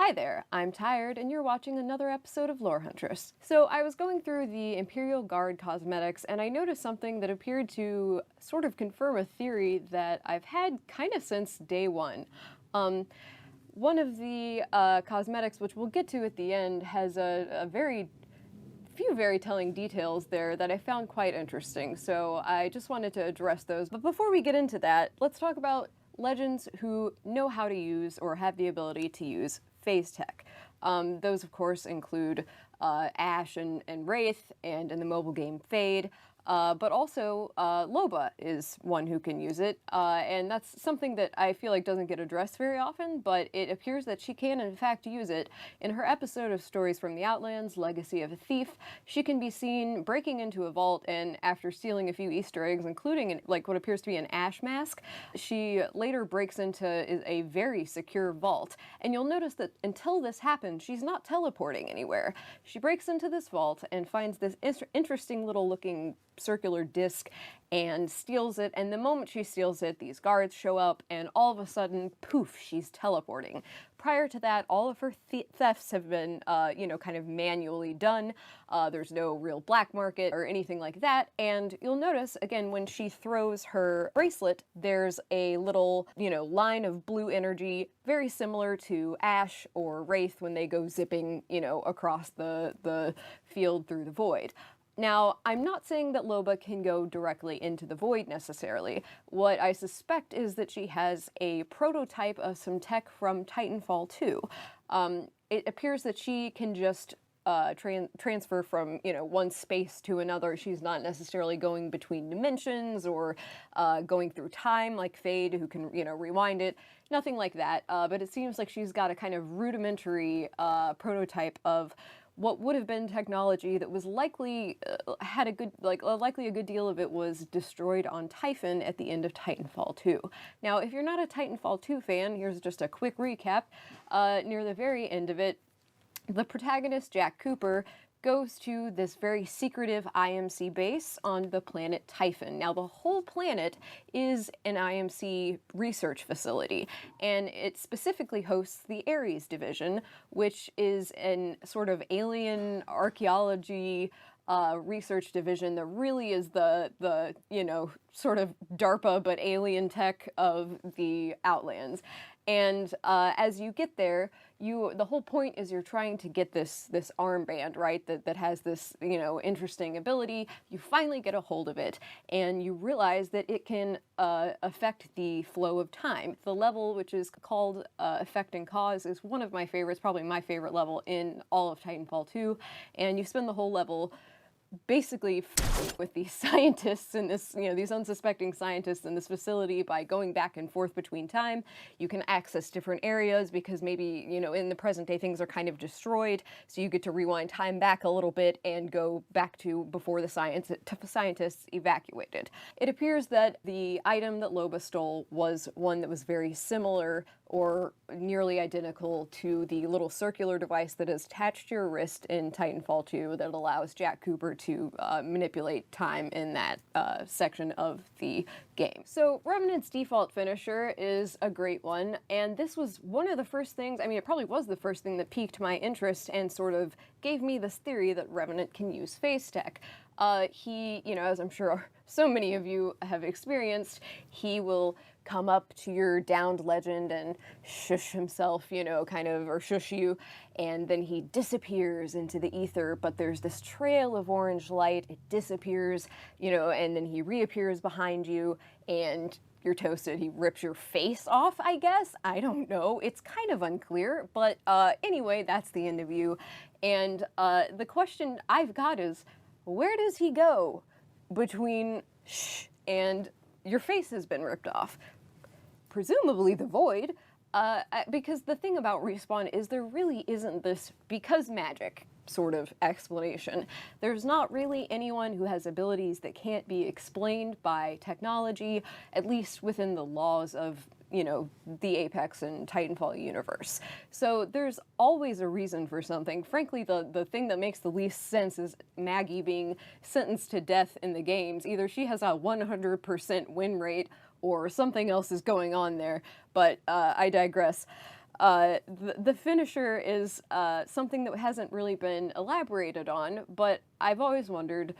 Hi there, I'm Tired, and you're watching another episode of Lore Huntress. So I was going through the Imperial Guard cosmetics, and I noticed something that appeared to sort of confirm a theory that I've had kind of since day one. One of the cosmetics, which we'll get to at the end, has a few very telling details there that I found quite interesting, so I just wanted to address those. But before we get into that, let's talk about legends who know how to use or have the ability to use phase tech. Those, of course, include Ashe and Wraith, and in the mobile game Fade. But also, Loba is one who can use it, and that's something that I feel like doesn't get addressed very often, but it appears that she can, in fact, use it. In her episode of Stories from the Outlands, Legacy of a Thief, she can be seen breaking into a vault, and after stealing a few Easter eggs, including like what appears to be an Ashe mask, she later breaks into a very secure vault. And you'll notice that until this happens, she's not teleporting anywhere. She breaks into this vault and finds this interesting little looking circular disc and steals it, and the moment she steals it, these guards show up, and all of a sudden, poof, she's teleporting. Prior to that, all of her thefts have been, kind of manually done. There's no real black market or anything like that, and you'll notice, again, when she throws her bracelet, there's a little, line of blue energy, very similar to Ashe or Wraith when they go zipping, across the field through the void. Now, I'm not saying that Loba can go directly into the void necessarily. What I suspect is that she has a prototype of some tech from Titanfall 2. It appears that she can just transfer from, one space to another. She's not necessarily going between dimensions or going through time like Fade, who can, rewind it. Nothing like that. But it seems like she's got a kind of rudimentary prototype of what would have been technology that was likely had a good, likely a good deal of it was destroyed on Typhon at the end of Titanfall 2. Now, if you're not a Titanfall 2 fan, here's just a quick recap. Near the very end of it, the protagonist, Jack Cooper, goes to this very secretive IMC base on the planet Typhon. Now, the whole planet is an IMC research facility, and it specifically hosts the Ares division, which is an sort of alien archaeology research division that really is the sort of DARPA but alien tech of the Outlands. And as you get there, the whole point is you're trying to get this armband, right, that has this, interesting ability. You finally get a hold of it, and you realize that it can affect the flow of time. The level, which is called Effect and Cause, is one of my favorites, probably my favorite level in all of Titanfall 2, and you spend the whole level basically with these scientists in this, these unsuspecting scientists in this facility by going back and forth between time. You can access different areas because maybe, in the present day things are kind of destroyed, so you get to rewind time back a little bit and go back to before the scientists evacuated. It appears that the item that Loba stole was one that was very similar or nearly identical to the little circular device that is attached to your wrist in Titanfall 2 that allows Jack Cooper to manipulate time in that section of the game. So Revenant's default finisher is a great one, and this was one of the first things, it probably was the first thing that piqued my interest and sort of gave me this theory that Revenant can use phase tech. He, as I'm sure so many of you have experienced, he will come up to your downed legend and shush himself, or shush you, and then he disappears into the ether, but there's this trail of orange light, it disappears, and then he reappears behind you, and you're toasted. He rips your face off, I guess? I don't know. It's kind of unclear, but anyway, that's the end of you. And the question I've got is, where does he go between shh and your face has been ripped off? Presumably the void, because the thing about Respawn is there really isn't this because magic sort of explanation. There's not really anyone who has abilities that can't be explained by technology, at least within the laws of, the Apex and Titanfall universe. So there's always a reason for something. Frankly, the thing that makes the least sense is Maggie being sentenced to death in the games. Either she has a 100% win rate or something else is going on there, but I digress. The finisher is something that hasn't really been elaborated on, but I've always wondered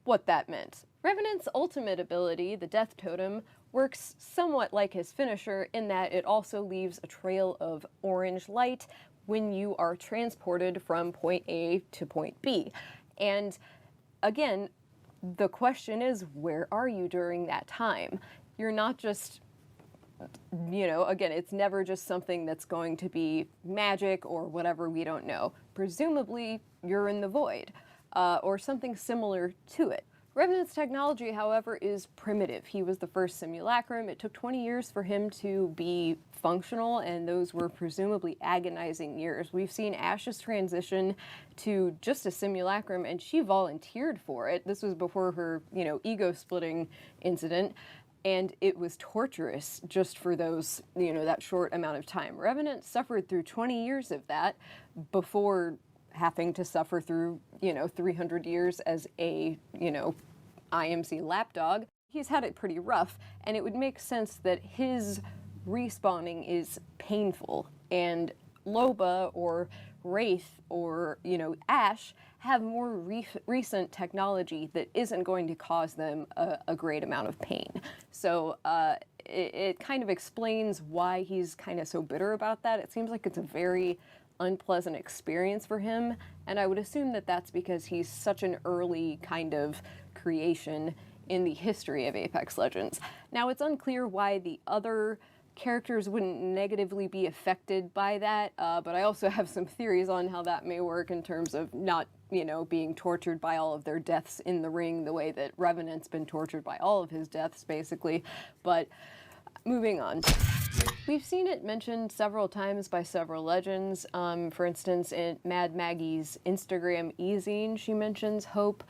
what that meant. Revenant's ultimate ability, the Death Totem, works somewhat like his finisher in that it also leaves a trail of orange light when you are transported from point A to point B. And again, the question is, where are you during that time? You're not just, again, it's never just something that's going to be magic or whatever, we don't know. Presumably, you're in the void, or something similar to it. Revenant's technology, however, is primitive. He was the first simulacrum. It took 20 years for him to be functional, and those were presumably agonizing years. We've seen Ash's transition to just a simulacrum, and she volunteered for it. This was before her, ego-splitting incident, and it was torturous just for those, that short amount of time. Revenant suffered through 20 years of that before having to suffer through, 300 years as a, IMC lapdog. He's had it pretty rough, and it would make sense that his respawning is painful, and Loba or Wraith or, Ash have more recent technology that isn't going to cause them a great amount of pain. So it kind of explains why he's kind of so bitter about that. It seems like it's a very unpleasant experience for him, and I would assume that that's because he's such an early kind of creation in the history of Apex Legends. Now, it's unclear why the other characters wouldn't negatively be affected by that, but I also have some theories on how that may work in terms of not, being tortured by all of their deaths in the ring the way that Revenant's been tortured by all of his deaths, basically. But moving on. We've seen it mentioned several times by several legends. For instance, in Mad Maggie's Instagram e-zine, she mentions hope.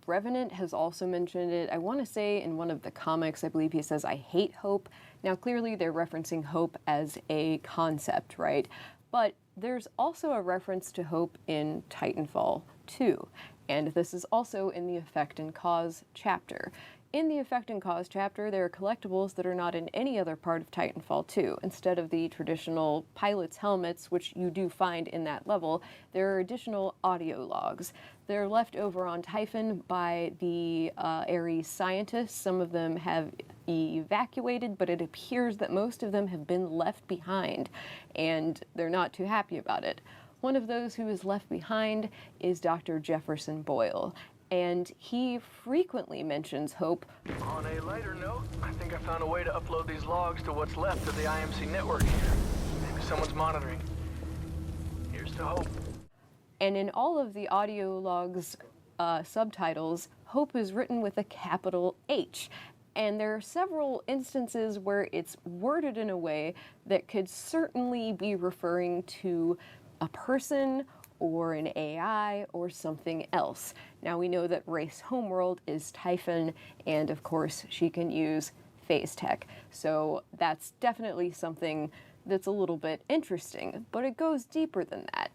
Revenant has also mentioned it. I want to say in one of the comics, I believe he says, "I hate hope." Now, clearly they're referencing hope as a concept, right? But there's also a reference to hope in Titanfall 2. And this is also in the Effect and Cause chapter. In the Effect and Cause chapter, there are collectibles that are not in any other part of Titanfall 2. Instead of the traditional pilot's helmets, which you do find in that level, there are additional audio logs. They're left over on Typhon by the Ares scientists. Some of them have evacuated, but it appears that most of them have been left behind, and they're not too happy about it. One of those who is left behind is Dr. Jefferson Boyle, and he frequently mentions hope. On a lighter note, I think I found a way to upload these logs to what's left of the IMC network here. Maybe someone's monitoring. Here's to hope. And in all of the audio logs subtitles, hope is written with a capital H. And there are several instances where it's worded in a way that could certainly be referring to a person or an AI or something else. Now, we know that Wraith's homeworld is Typhon, and of course she can use phase tech. So that's definitely something that's a little bit interesting, but it goes deeper than that.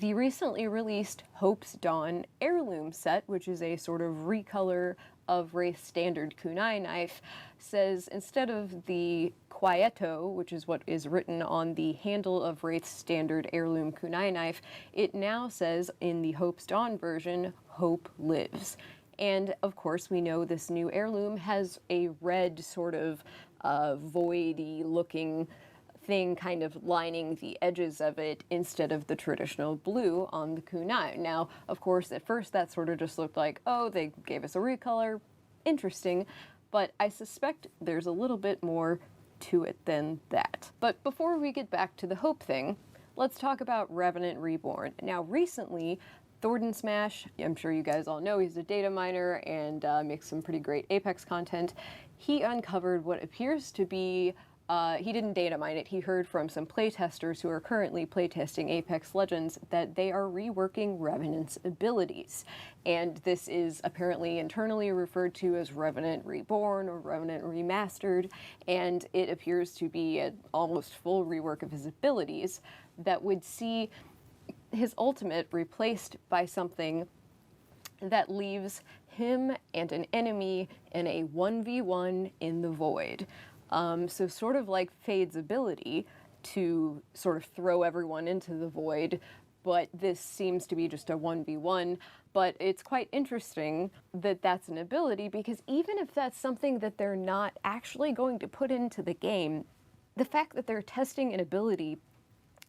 The recently released Hope's Dawn Heirloom set, which is a sort of recolor of Wraith's standard kunai knife, says instead of the Quieto, which is what is written on the handle of Wraith's standard heirloom kunai knife, it now says in the Hope's Dawn version, Hope Lives. And of course we know this new heirloom has a red sort of voidy looking thing kind of lining the edges of it instead of the traditional blue on the kunai. Now, of course, at first that sort of just looked like, oh, they gave us a recolor, interesting, but I suspect there's a little bit more to it than that. But before we get back to the hope thing, let's talk about Revenant Reborn. Now, recently, Thornton Smash, I'm sure you guys all know he's a data miner and makes some pretty great Apex content. He uncovered what appears to be he didn't data mine it, he heard from some playtesters who are currently playtesting Apex Legends that they are reworking Revenant's abilities. And this is apparently internally referred to as Revenant Reborn or Revenant Remastered, and it appears to be an almost full rework of his abilities that would see his ultimate replaced by something that leaves him and an enemy in a 1v1 in the void. So sort of like Fade's ability to sort of throw everyone into the void, but this seems to be just a 1v1. But it's quite interesting that that's an ability, because even if that's something that they're not actually going to put into the game, the fact that they're testing an ability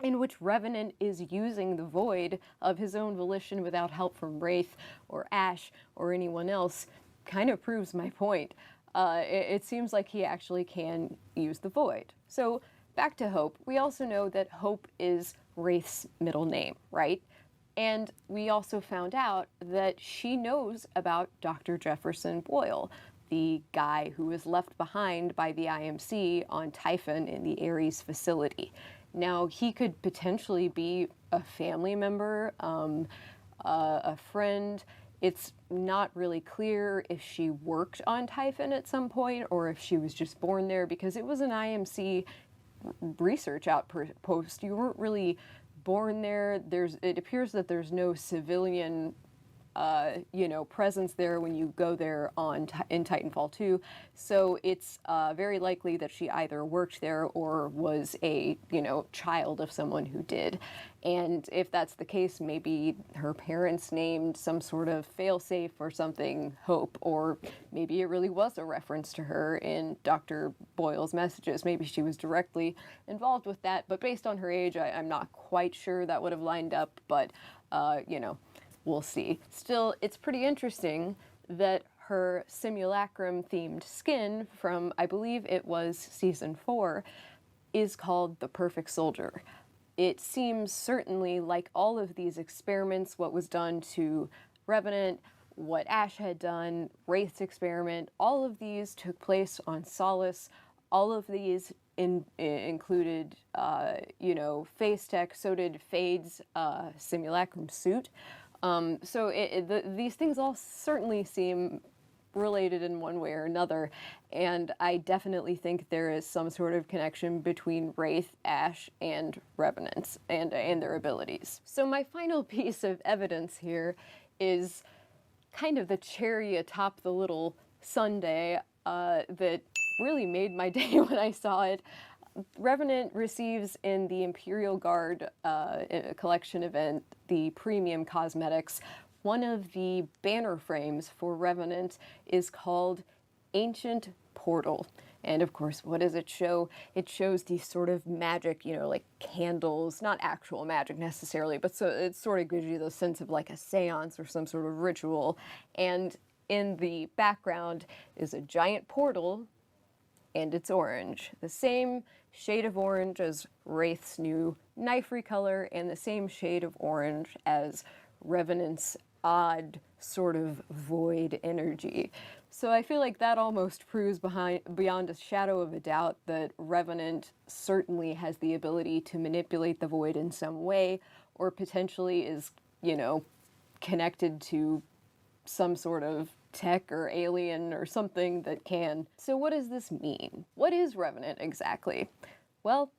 in which Revenant is using the void of his own volition without help from Wraith or Ash or anyone else kind of proves my point. It seems like he actually can use the void. So back to Hope. We also know that Hope is Wraith's middle name, right? And we also found out that she knows about Dr. Jefferson Boyle, the guy who was left behind by the IMC on Typhon in the Ares facility. Now, he could potentially be a family member, a friend. It's not really clear if she worked on Typhon at some point or if she was just born there, because it was an IMC research outpost. You weren't really born there. It appears that there's no civilian presence there when you go there in Titanfall 2. So it's very likely that she either worked there or was a, child of someone who did. And if that's the case, maybe her parents named some sort of failsafe or something Hope, or maybe it really was a reference to her in Dr. Boyle's messages. Maybe she was directly involved with that, but based on her age, I'm not quite sure that would have lined up, but, we'll see. Still, it's pretty interesting that her simulacrum-themed skin from, I believe it was Season 4, is called the Perfect Soldier. It seems certainly like all of these experiments, what was done to Revenant, what Ash had done, Wraith's experiment, all of these took place on Solace. All of these included, face tech, so did Fade's simulacrum suit. So these things all certainly seem related in one way or another, and I definitely think there is some sort of connection between Wraith, Ash, and Revenants and their abilities. So my final piece of evidence here is kind of the cherry atop the little sundae that really made my day when I saw it. Revenant receives in the Imperial Guard collection event, the premium cosmetics. One of the banner frames for Revenant is called Ancient Portal. And of course, what does it show? It shows these sort of magic, like candles, not actual magic necessarily, but so it sort of gives you the sense of like a seance or some sort of ritual. And in the background is a giant portal, and it's orange. The same shade of orange as Wraith's new knife recolor, and the same shade of orange as Revenant's odd sort of void energy. So I feel like that almost proves beyond a shadow of a doubt that Revenant certainly has the ability to manipulate the void in some way, or potentially is, connected to some sort of tech or alien or something that can. So what does this mean? What is Revenant exactly? Well,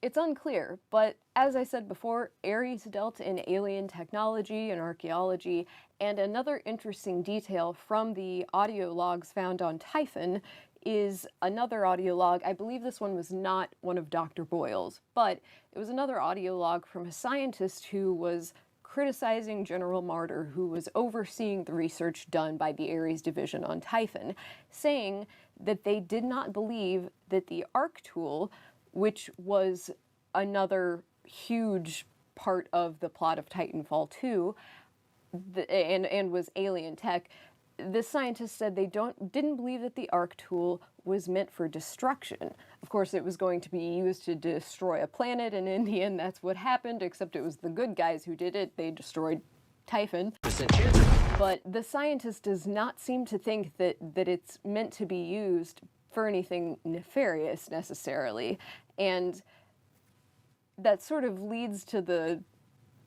it's unclear, but as I said before, Ares dealt in alien technology and archaeology, and another interesting detail from the audio logs found on Typhon is another audio log. I believe this one was not one of Dr. Boyle's, but it was another audio log from a scientist who was criticizing General Martyr, who was overseeing the research done by the Ares division on Typhon, saying that they did not believe that the ARC tool, which was another huge part of the plot of Titanfall 2, and was alien tech, the scientists said they didn't believe that the ARC tool was meant for destruction. Of course, it was going to be used to destroy a planet, and in the end, that's what happened, except it was the good guys who did it. They destroyed Typhon. But the scientist does not seem to think that it's meant to be used for anything nefarious, necessarily. And that sort of leads to the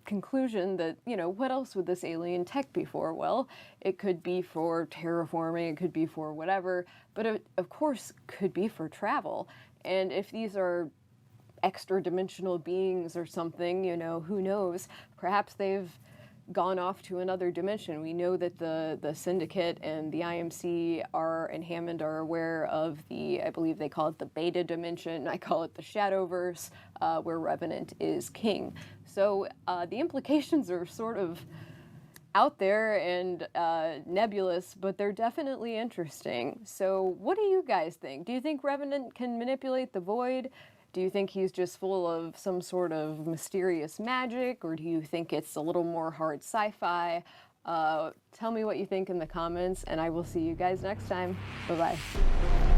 conclusion that, what else would this alien tech be for? Well, it could be for terraforming, it could be for whatever, but it, of course, could be for travel. And if these are extra dimensional beings or something, who knows? Perhaps they've gone off to another dimension. We know that the Syndicate and the IMC and Hammond are aware of I believe they call it the Beta Dimension, I call it the Shadowverse, where Revenant is king. So the implications are sort of out there and nebulous, but they're definitely interesting. So what do you guys think? Do you think Revenant can manipulate the Void? Do you think he's just full of some sort of mysterious magic, or do you think it's a little more hard sci-fi? Tell me what you think in the comments, and I will see you guys next time. Bye-bye.